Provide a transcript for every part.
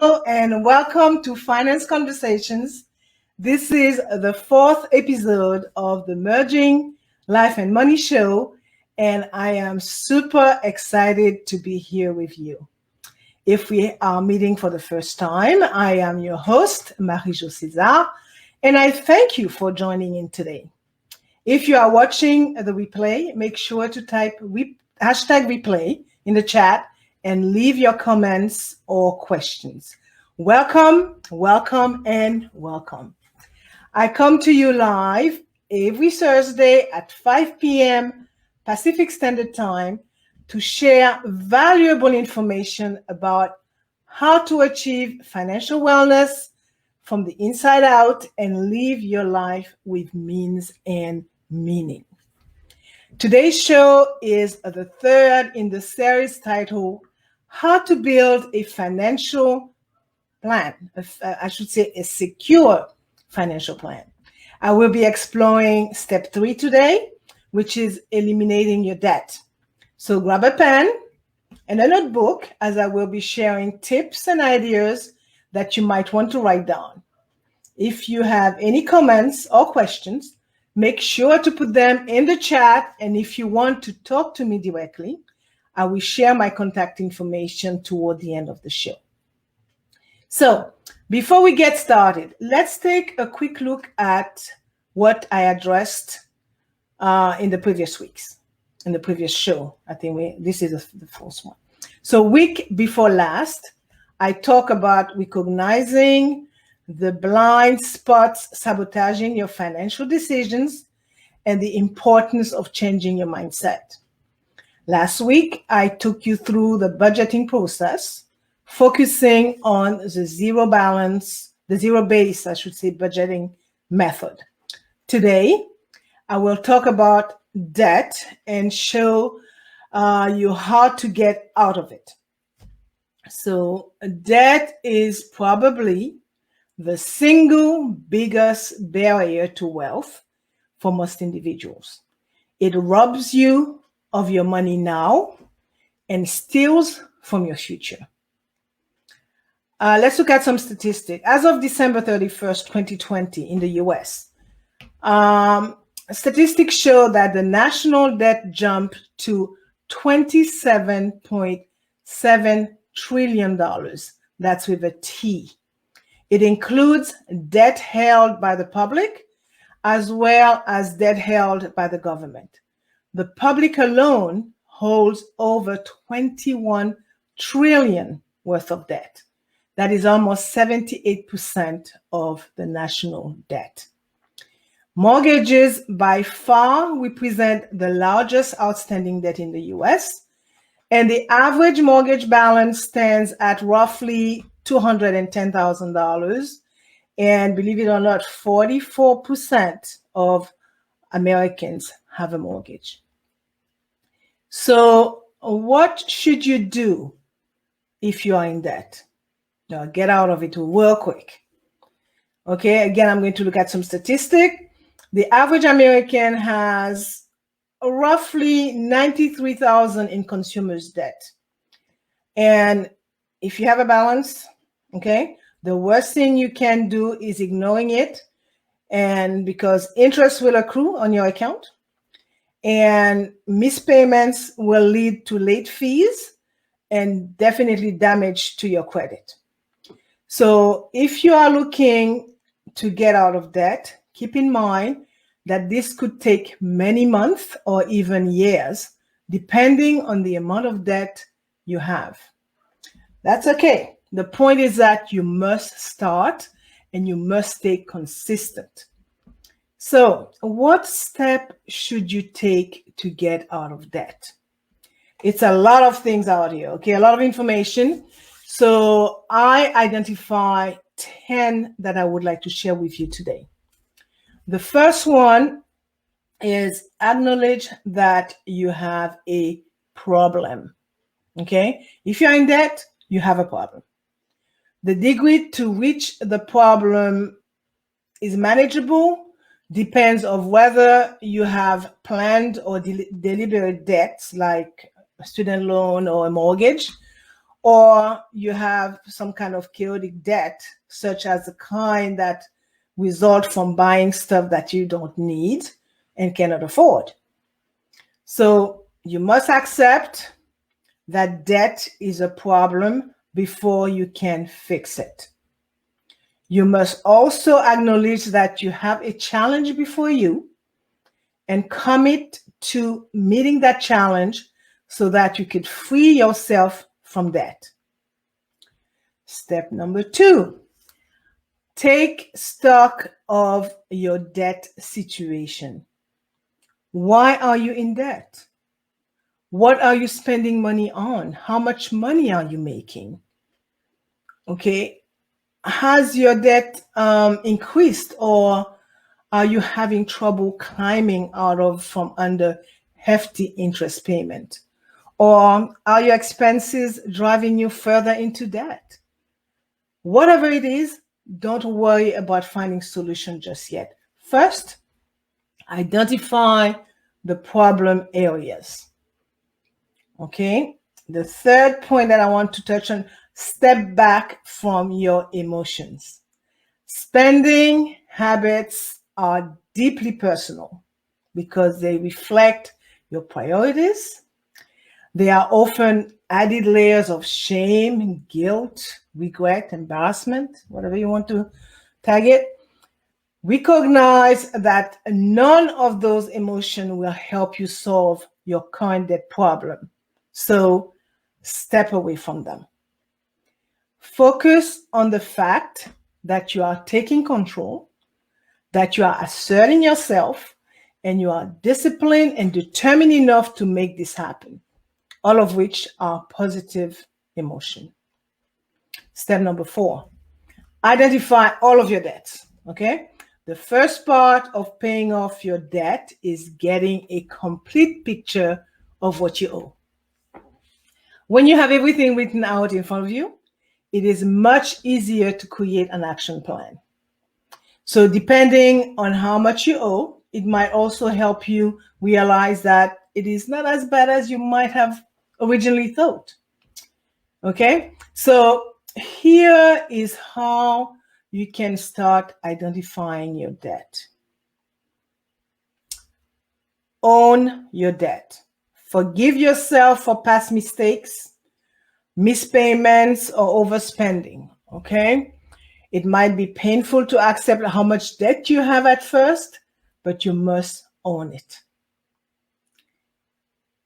Hello and welcome to Finance Conversations. This is the fourth episode of the Merging Life and Money Show, and I am super excited to be here with you. If we are meeting for the first time, I am your host, Marie-Jo César, and I thank you for joining in today. If you are watching the replay, make sure to type hashtag replay in the chat and leave your comments or questions. Welcome, welcome, and welcome. I come to you live every Thursday at 5 p.m. Pacific Standard Time to share valuable information about how to achieve financial wellness from the inside out and live your life with means and meaning. Today's show is the third in the series titled How to Build a Financial Plan, I should say a secure financial plan. I will be exploring step 3 today, which is eliminating your debt. So grab a pen and a notebook as I will be sharing tips and ideas that you might want to write down. If you have any comments or questions, make sure to put them in the chat, and if you want to talk to me directly, I will share my contact information toward the end of the show. So, before we get started, let's take a quick look at what I addressed in the previous weeks, in the previous show. I think this is the first one. So, week before last, I talked about recognizing the blind spots sabotaging your financial decisions and the importance of changing your mindset. Last week, I took you through the budgeting process, focusing on the zero base budgeting method. Today, I will talk about debt and show you how to get out of it. So, debt is probably the single biggest barrier to wealth for most individuals. It robs you of your money now and steals from your future. Let's look at some statistics. As of December 31st, 2020 in the US, statistics show that the national debt jumped to $27.7 trillion. That's with a T. It includes debt held by the public as well as debt held by the government. The public alone holds over 21 trillion worth of debt. That is almost 78% of the national debt. Mortgages by far represent the largest outstanding debt in the US, and the average mortgage balance stands at roughly $210,000, and believe it or not, 44% of Americans have a mortgage. So what should you do if you are in debt? Now, get out of it real quick. Okay, again, I'm going to look at some statistics. The average American has roughly $93,000 in consumer's debt. And if you have a balance, okay, the worst thing you can do is ignoring it, and because interest will accrue on your account and mispayments will lead to late fees and definitely damage to your credit. So if you are looking to get out of debt, keep in mind that this could take many months or even years, depending on the amount of debt you have. That's okay. The point is that you must start and you must stay consistent. So, what step should you take to get out of debt? It's a lot of things out here, okay? A lot of information. So, I identify 10 that I would like to share with you today. The first one is acknowledge that you have a problem, okay? If you're in debt, you have a problem. The degree to which the problem is manageable depends on whether you have planned or deliberate debts like a student loan or a mortgage, or you have some kind of chaotic debt, such as the kind that result from buying stuff that you don't need and cannot afford. So you must accept that debt is a problem before you can fix it. You must also acknowledge that you have a challenge before you and commit to meeting that challenge so that you could free yourself from debt. Step number 2, take stock of your debt situation. Why are you in debt? What are you spending money on? How much money are you making? Okay. Has your debt increased, or are you having trouble climbing out from under hefty interest payment? Or are your expenses driving you further into debt? Whatever it is, don't worry about finding solution just yet. First, identify the problem areas. Okay. The third point that I want to touch on, step back from your emotions. Spending habits are deeply personal because they reflect your priorities. They are often added layers of shame, guilt, regret, embarrassment, whatever you want to tag it. Recognize that none of those emotions will help you solve your current debt problem. So step away from them. Focus on the fact that you are taking control, that you are asserting yourself, and you are disciplined and determined enough to make this happen, all of which are positive emotion. Step number 4, identify all of your debts. Okay. The first part of paying off your debt is getting a complete picture of what you owe. When you have everything written out in front of you, it is much easier to create an action plan. So depending on how much you owe, it might also help you realize that it is not as bad as you might have originally thought. Okay, so here is how you can start identifying your debt. Own your debt. Forgive yourself for past mistakes, mispayments, or overspending. Okay, it might be painful to accept how much debt you have at first, but you must own it.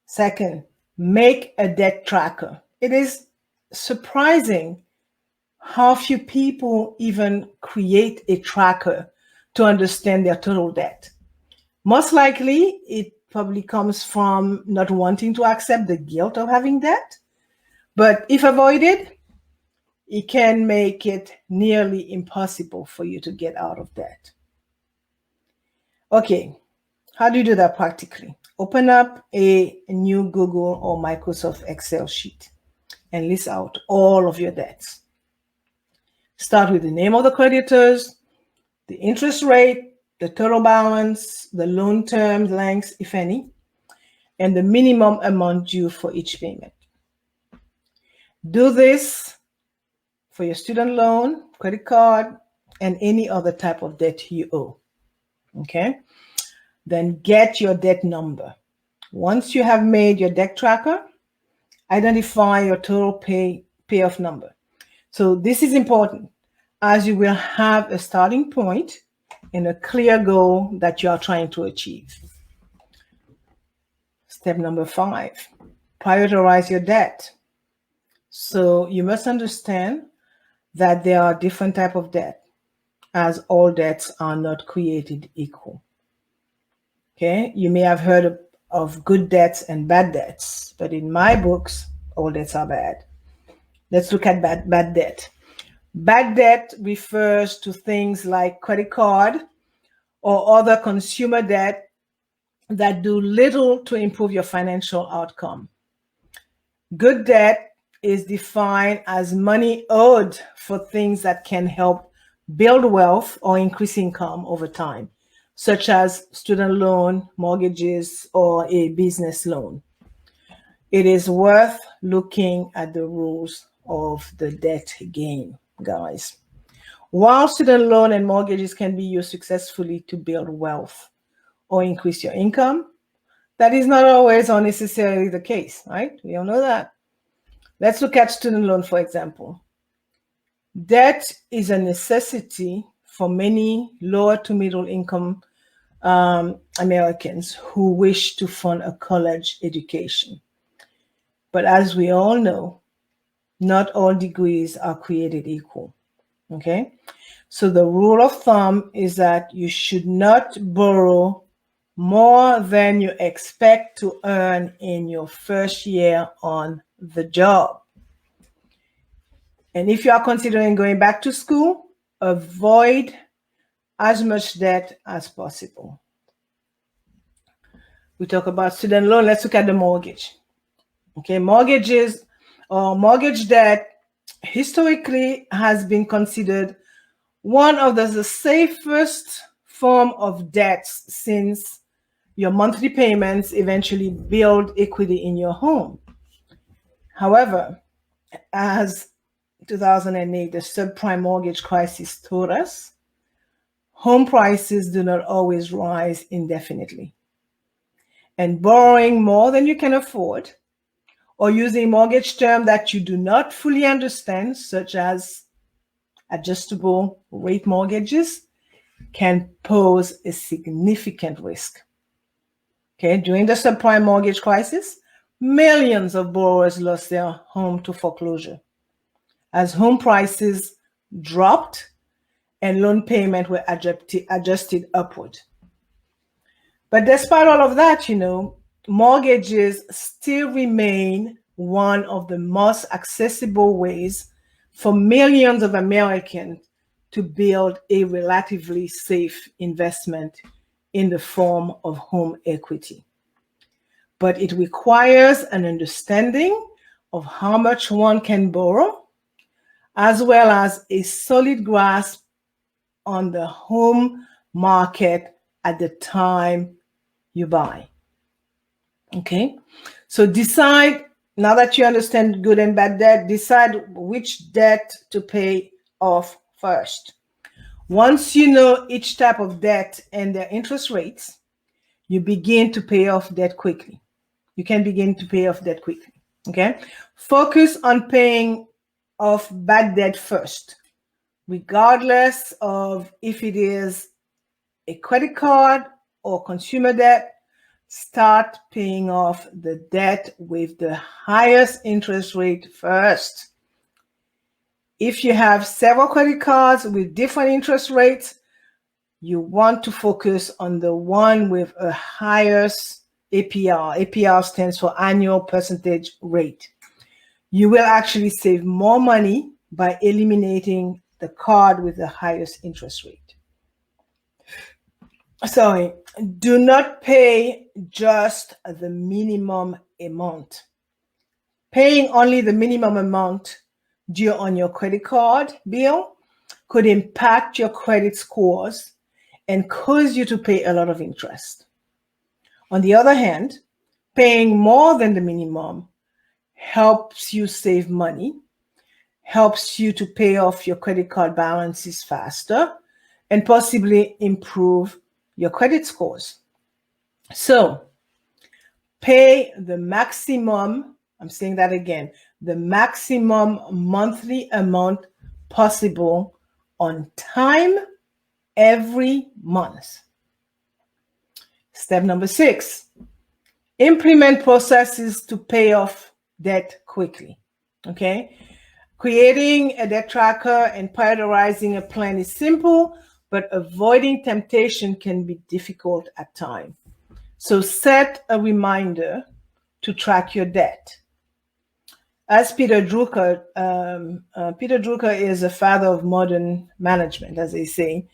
Second, make a debt tracker. It is surprising how few people even create a tracker to understand their total debt. Most likely, it probably comes from not wanting to accept the guilt of having debt. But if avoided, it can make it nearly impossible for you to get out of debt. Okay, how do you do that practically? Open up a new Google or Microsoft Excel sheet and list out all of your debts. Start with the name of the creditors, the interest rate, the total balance, the loan term length, if any, and the minimum amount due for each payment. Do this for your student loan, credit card, and any other type of debt you owe. Okay? Then get your debt number. Once you have made your debt tracker, identify your total payoff number. So this is important, as you will have a starting point and a clear goal that you are trying to achieve. Step number 5, prioritize your debt. So you must understand that there are different types of debt, as all debts are not created equal. Okay, you may have heard of good debts and bad debts, but in my books, all debts are bad. Let's look at bad debt. Bad debt refers to things like credit card or other consumer debt that do little to improve your financial outcome. Good debt is defined as money owed for things that can help build wealth or increase income over time, such as student loan, mortgages, or a business loan. it is worth looking at the rules of the debt game, guys. While student loan and mortgages can be used successfully to build wealth or increase your income, that is not always or necessarily the case, right? We all know that. Let's look at student loan, for example. Debt is a necessity for many lower to middle income Americans who wish to fund a college education. But as we all know, not all degrees are created equal. Okay? So the rule of thumb is that you should not borrow more than you expect to earn in your first year on the job. And if you are considering going back to school, avoid as much debt as possible. We talk about student loan. Let's look at the mortgage. Okay, mortgages or mortgage debt historically has been considered one of the safest form of debts, since your monthly payments eventually build equity in your home. However, as 2008, the subprime mortgage crisis taught us, home prices do not always rise indefinitely. And borrowing more than you can afford, or using mortgage terms that you do not fully understand, such as adjustable rate mortgages, can pose a significant risk. Okay, during the subprime mortgage crisis, millions of borrowers lost their home to foreclosure as home prices dropped and loan payments were adjusted upward. But despite all of that, mortgages still remain one of the most accessible ways for millions of Americans to build a relatively safe investment in the form of home equity. But it requires an understanding of how much one can borrow, as well as a solid grasp on the home market at the time you buy. Okay, so decide, now that you understand good and bad debt, decide which debt to pay off first. Once you know each type of debt and their interest rates, you begin to pay off debt quickly. You can begin to pay off debt quickly. Okay, focus on paying off bad debt first, regardless of if it is a credit card or consumer debt. Start paying off the debt with the highest interest rate first. If you have several credit cards with different interest rates, you want to focus on the one with a highest APR. APR stands for annual percentage rate. You will actually save more money by eliminating the card with the highest interest rate. Sorry, do not pay just the minimum amount. Paying only the minimum amount due on your credit card bill could impact your credit scores and cause you to pay a lot of interest. On the other hand, paying more than the minimum helps you save money, helps you to pay off your credit card balances faster, and possibly improve your credit scores. So pay the maximum, I'm saying that again, the maximum monthly amount possible on time every month. Step number 6, implement processes to pay off debt quickly. Okay, creating a debt tracker and prioritizing a plan is simple, but avoiding temptation can be difficult at times. So set a reminder to track your debt. As Peter Drucker is a father of modern management, as they say.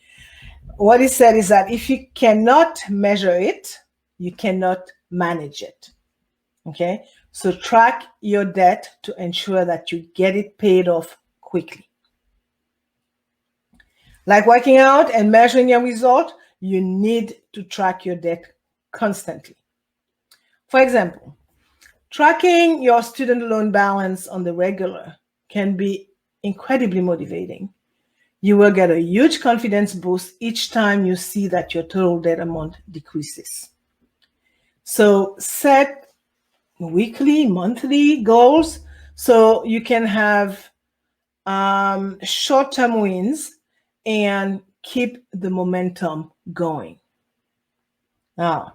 What he said is that if you cannot measure it, you cannot manage it. Okay, so track your debt to ensure that you get it paid off quickly. Like working out and measuring your result, you need to track your debt constantly. For example, Tracking your student loan balance on the regular can be incredibly motivating. You will get a huge confidence boost each time you see that your total debt amount decreases. So set weekly, monthly goals so you can have short-term wins and keep the momentum going. Now,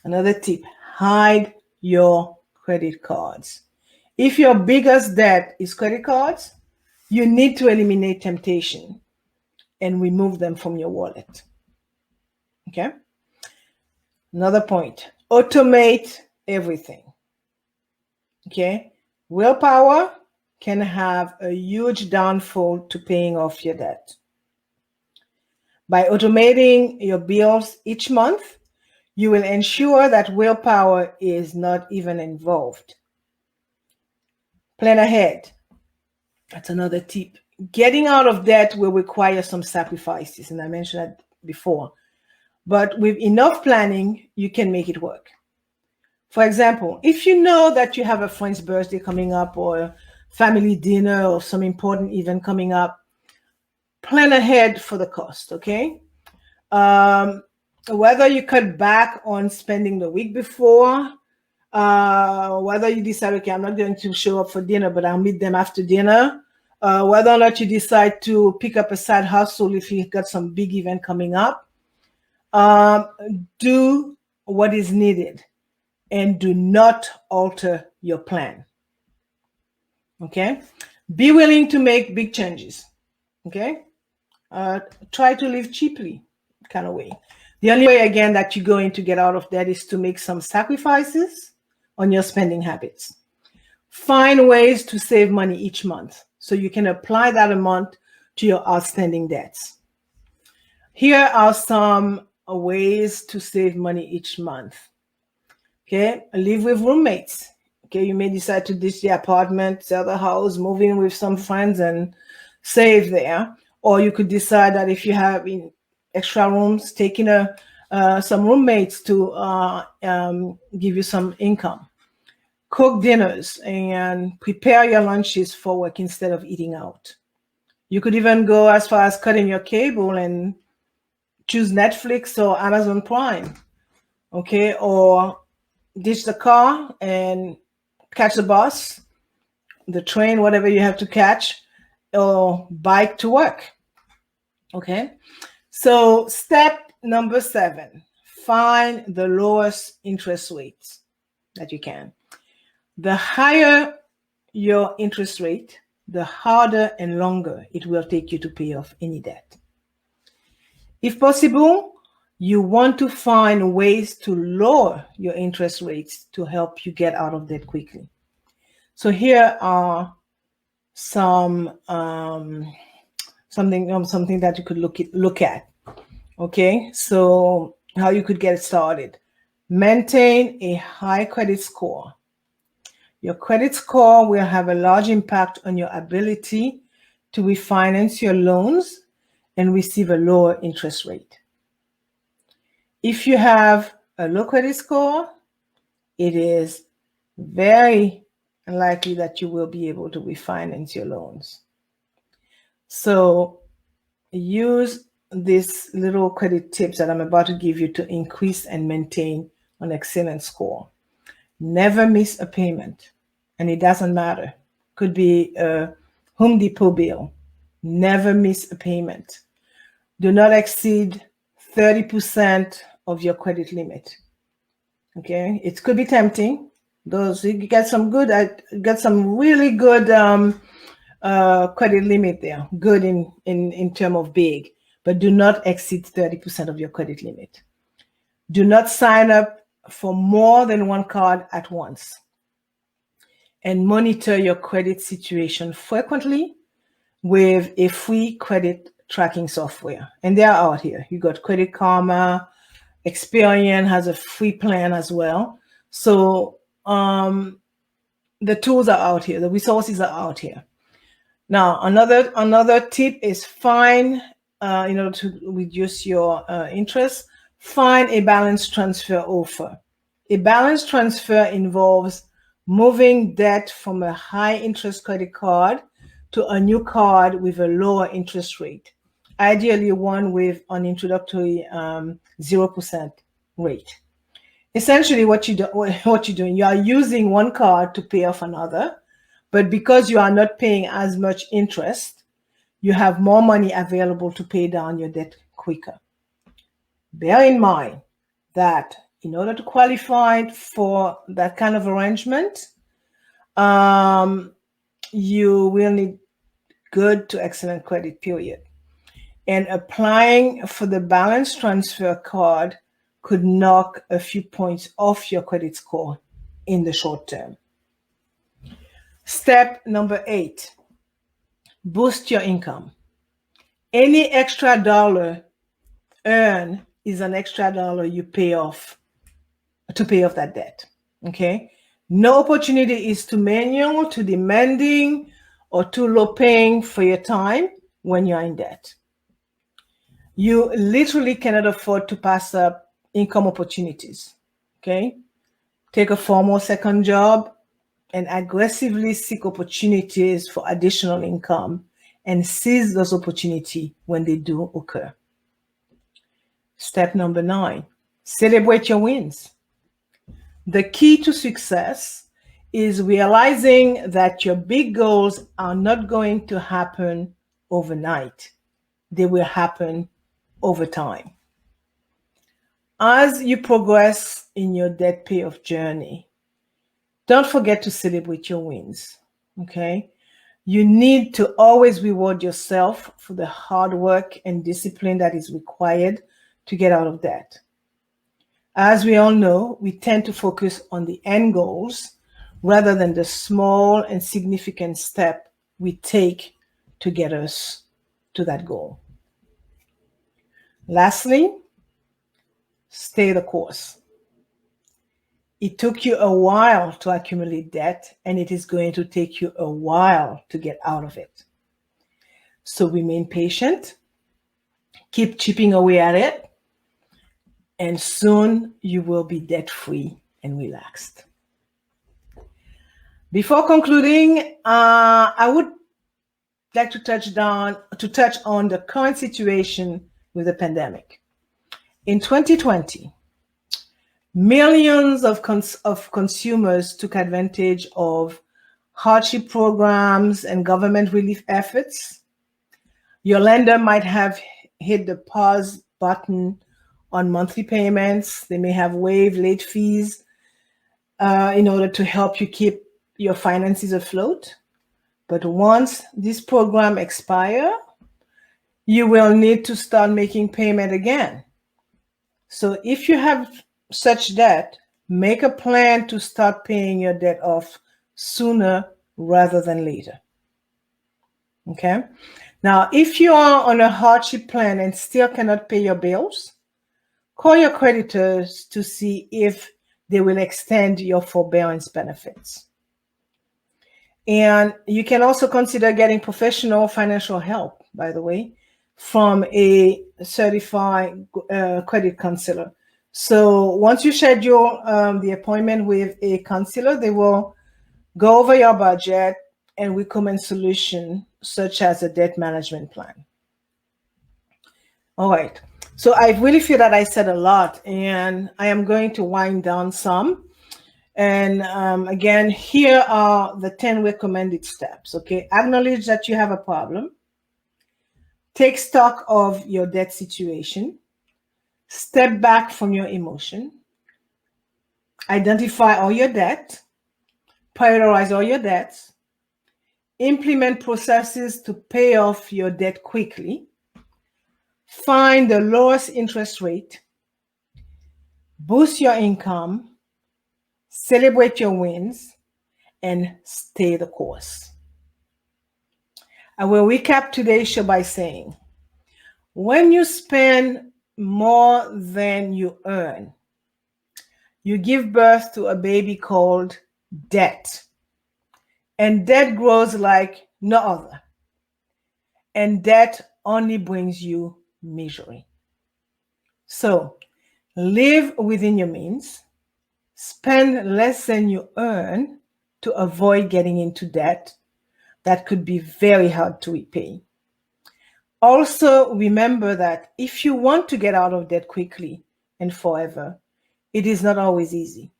another tip, hide your credit cards. If your biggest debt is credit cards, you need to eliminate temptation and remove them from your wallet. Okay? Another point, automate everything. Okay? Willpower can have a huge downfall to paying off your debt. By automating your bills each month, you will ensure that willpower is not even involved. Plan ahead. That's another tip. Getting out of debt will require some sacrifices, and I mentioned that before. But with enough planning, you can make it work. For example, if you know that you have a friend's birthday coming up or a family dinner or some important event coming up, plan ahead for the cost, okay? Whether you cut back on spending the week before, whether you decide, okay, I'm not going to show up for dinner, but I'll meet them after dinner, whether or not you decide to pick up a side hustle if you've got some big event coming up, do what is needed and do not alter your plan. Okay? Be willing to make big changes. Okay? Try to live cheaply, kind of way. The only way, again, that you're going to get out of that is to make some sacrifices on your spending habits. Find ways to save money each month so you can apply that amount to your outstanding debts. Here are some ways to save money each month. Okay, live with roommates. Okay, you may decide to ditch the apartment, sell the house, move in with some friends and save there. Or you could decide that if you have extra rooms, take in some roommates to give you some income. Cook dinners and prepare your lunches for work instead of eating out. You could even go as far as cutting your cable and choose Netflix or Amazon Prime. Okay, or ditch the car and catch the bus, the train, whatever you have to catch, or bike to work. Okay, so step number 7, find the lowest interest rates that you can. The higher your interest rate, the harder and longer it will take you to pay off any debt. If possible, you want to find ways to lower your interest rates to help you get out of debt quickly. So here are some something that you could look at. Okay, so how you could get started. Maintain a high credit score. Your credit score will have a large impact on your ability to refinance your loans and receive a lower interest rate. If you have a low credit score, it is very unlikely that you will be able to refinance your loans. So use these little credit tips that I'm about to give you to increase and maintain an excellent score. Never miss a payment, and it doesn't matter. Could be a Home Depot bill. Never miss a payment. Do not exceed 30% of your credit limit. Okay, it could be tempting. Those you get some really good credit limit there. Good in terms of big, but do not exceed 30% of your credit limit. Do not sign up for more than one card at once. And monitor your credit situation frequently with a free credit tracking software. And they are out here. You got Credit Karma. Experian has a free plan as well. So the tools are out here. The resources are out here. Now, another tip is find, in order to reduce your interest, find a balance transfer offer. A balance transfer involves moving debt from a high interest credit card to a new card with a lower interest rate, ideally one with an introductory 0% rate. Essentially, what you're doing, you are using one card to pay off another, but because you are not paying as much interest, you have more money available to pay down your debt quicker. Bear in mind that in order to qualify for that kind of arrangement, you will need good to excellent credit, period. And applying for the balance transfer card could knock a few points off your credit score in the short term. Step number 8, boost your income. Any extra dollar earned is an extra dollar you pay off to pay off that debt. Okay? No opportunity is too manual, too demanding, or too low paying for your time when you're in debt. You literally cannot afford to pass up income opportunities. Okay? Take a formal second job and aggressively seek opportunities for additional income and seize those opportunities when they do occur. Step number 9, celebrate your wins. The key to success is realizing that your big goals are not going to happen overnight. They will happen over time. As you progress in your debt payoff journey, don't forget to celebrate your wins, okay? You need to always reward yourself for the hard work and discipline that is required to get out of debt. As we all know, we tend to focus on the end goals rather than the small and significant step we take to get us to that goal. Lastly, stay the course. It took you a while to accumulate debt, and it is going to take you a while to get out of it. So remain patient, keep chipping away at it, and soon you will be debt-free and relaxed. Before concluding, I would like to touch on the current situation with the pandemic. In 2020, millions of consumers took advantage of hardship programs and government relief efforts. Your lender might have hit the pause button on monthly payments. They may have waived late fees in order to help you keep your finances afloat. But once this program expires, you will need to start making payment again. So if you have such debt, make a plan to start paying your debt off sooner rather than later. Okay? Now, if you are on a hardship plan and still cannot pay your bills, call your creditors to see if they will extend your forbearance benefits. And you can also consider getting professional financial help, by the way, from a certified credit counselor. So once you schedule the appointment with a counselor, they will go over your budget and recommend solutions such as a debt management plan. All right. So I really feel that I said a lot, and I am going to wind down some. And again, here are the 10 recommended steps. Okay. Acknowledge that you have a problem. Take stock of your debt situation. Step back from your emotion. Identify all your debt. Prioritize all your debts. Implement processes to pay off your debt quickly. Find the lowest interest rate. Boost your income. Celebrate your wins. And stay the course. I will recap today's show by saying, when you spend more than you earn, you give birth to a baby called debt. And debt grows like no other. And debt only brings you misery. So live within your means, spend less than you earn, to avoid getting into debt that could be very hard to repay. Also, remember that if you want to get out of debt quickly and forever, it is not always easy.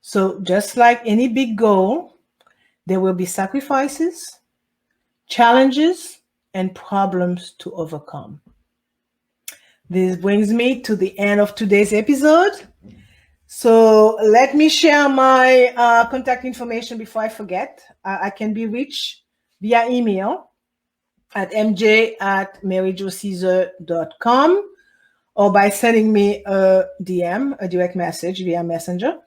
So just like any big goal, there will be sacrifices, challenges, and problems to overcome. This brings me to the end of today's episode. So let me share my contact information before I forget. I can be reached via email at mj@maryjocaesar.com or by sending me a DM, a direct message via Messenger.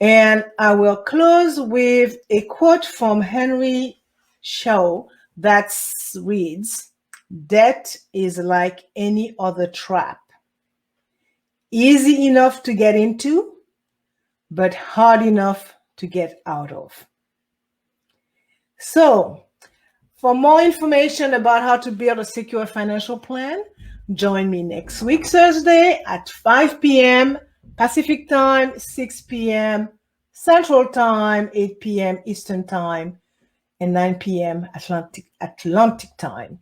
And I will close with a quote from Henry Shaw that reads, "Debt is like any other trap. Easy enough to get into, but hard enough to get out of." So, for more information about how to build a secure financial plan, join me next week, Thursday at 5 p.m. Pacific Time, 6 p.m. Central Time, 8 p.m. Eastern Time, and 9 p.m. Atlantic Time.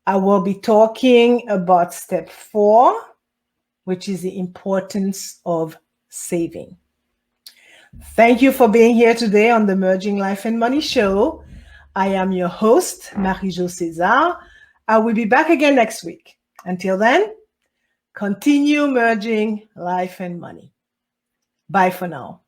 I will be talking about step 4, which is the importance of saving. Thank you for being here today on the Merging Life and Money Show. I am your host, Marie-Jo César. I will be back again next week. Until then, continue merging life and money. Bye for now.